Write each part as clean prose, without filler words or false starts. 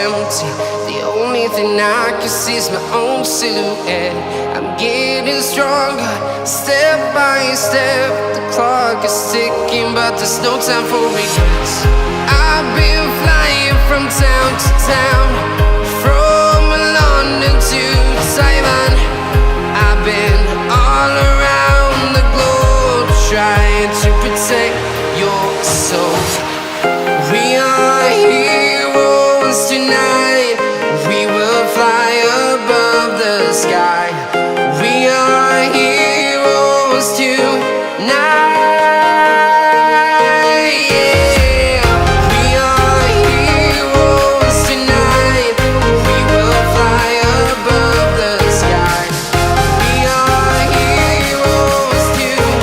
empty. The only thing I can see is my own silhouette. I'm getting stronger, step by step. The clock is ticking, but there's no time for regrets. I've been flying from town to town, from London to Taiwan. I've been all around the globe, trying to protect your soul. We are heroes tonight. We will fly above the sky. We are heroes tonight. Yeah. We are heroes tonight. We will fly above the sky. We are heroes tonight.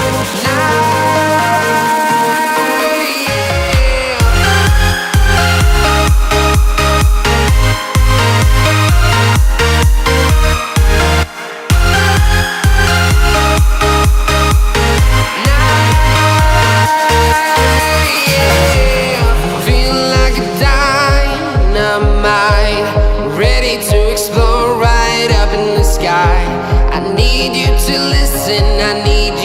Ready to explore right up in the sky. I need you to listen, I need you